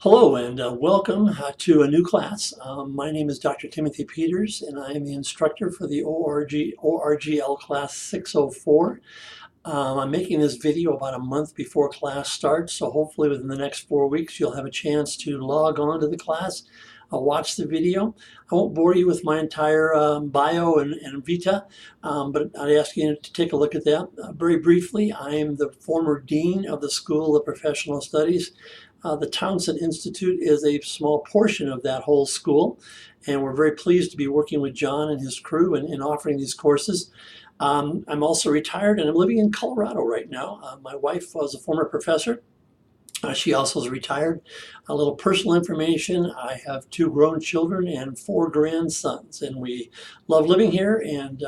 Hello and welcome to a new class. My name is Dr. Timothy Peters and I am the instructor for the ORGL class 604. I'm making this video about a month before class starts, so hopefully within the next 4 weeks you'll have a chance to log on to the class, watch the video. I won't bore you with my entire bio and vita, but I'd ask you to take a look at that. Very briefly, I am the former dean of the School of Professional Studies. The Townsend Institute is a small portion of that whole school, and we're very pleased to be working with John and his crew and offering these courses. I'm also retired and I'm living in Colorado right now. My wife was a former professor. She also is retired. A little personal information, I have 2 grown children and 4 grandsons, and we love living here, and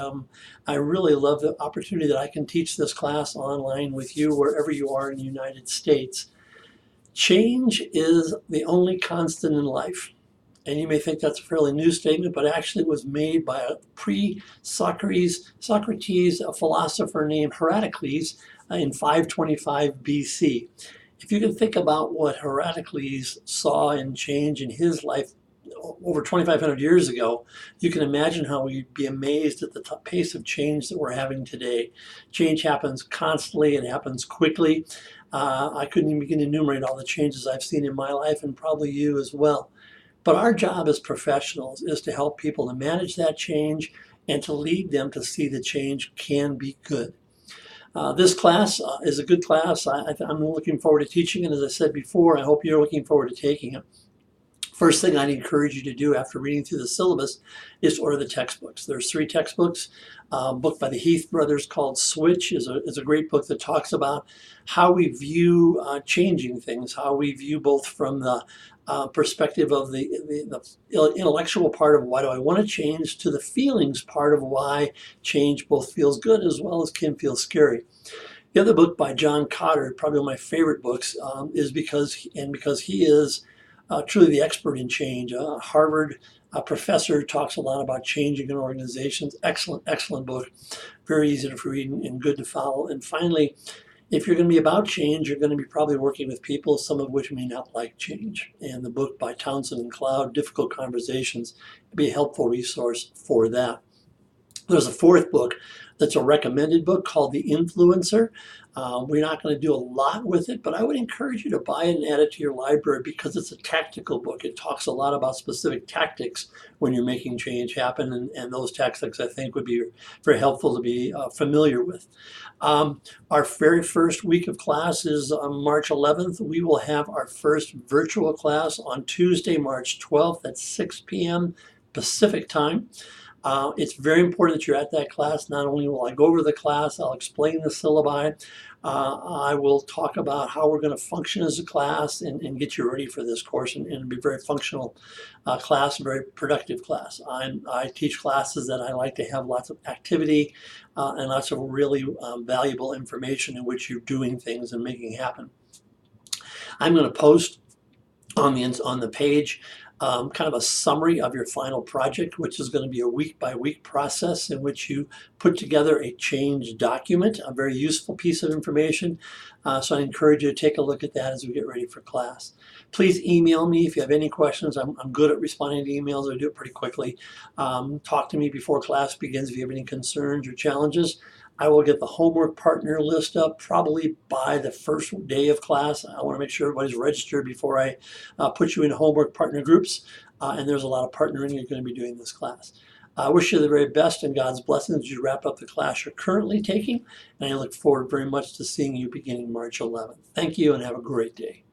I really love the opportunity that I can teach this class online with you wherever you are in the United States. Change is the only constant in life. And you may think that's a fairly new statement, but actually it was made by a pre-Socrates, a philosopher named Heracles in 525 BC. If you can think about what Heracles saw in change in his life over 2,500 years ago, you can imagine how we'd be amazed at the pace of change that we're having today. Change happens constantly, it happens quickly. I couldn't even begin to enumerate all the changes I've seen in my life, and probably you as well. But our job as professionals is to help people to manage that change and to lead them to see the change can be good. This class is a good class. I'm looking forward to teaching it. As I said before, I hope you're looking forward to taking it. First thing I'd encourage you to do after reading through the syllabus is to order the textbooks. There's 3 textbooks. A book by the Heath brothers called Switch is a great book that talks about how we view changing things, how we view both from the perspective of the intellectual part of why do I want to change to the feelings part of why change both feels good as well as can feel scary. The other book by John Cotter, probably one of my favorite books, is because he is truly the expert in change. Harvard professor talks a lot about changing in organizations. Excellent book. Very easy to read and good to follow. And finally, if you're going to be about change, you're going to be probably working with people, some of which may not like change. And the book by Townsend and Cloud, Difficult Conversations, would be a helpful resource for that. There's a 4th book that's a recommended book called The Influencer. We're not going to do a lot with it, but I would encourage you to buy it and add it to your library because it's a tactical book. It talks a lot about specific tactics when you're making change happen, and those tactics I think would be very helpful to be familiar with. Our very first week of class is on March 11th. We will have our first virtual class on Tuesday, March 12th at 6 p.m. Pacific time. It's very important that you're at that class. Not only will I go over the class, I'll explain the syllabi. I will talk about how we're going to function as a class and get you ready for this course and be a very functional class, a very productive class. I teach classes that I like to have lots of activity and lots of really valuable information in which you're doing things and making happen. I'm going to post on the page kind of a summary of your final project, which is going to be a week-by-week process in which you put together a change document, a very useful piece of information. So I encourage you to take a look at that as we get ready for class. Please email me if you have any questions. I'm good at responding to emails. I do it pretty quickly. Talk to me before class begins if you have any concerns or challenges. I will get the homework partner list up probably by the first day of class. I want to make sure everybody's registered before I put you in homework partner groups. And there's a lot of partnering you're going to be doing this class. I wish you the very best and God's blessings as you wrap up the class you're currently taking. And I look forward very much to seeing you beginning March 11th. Thank you and have a great day.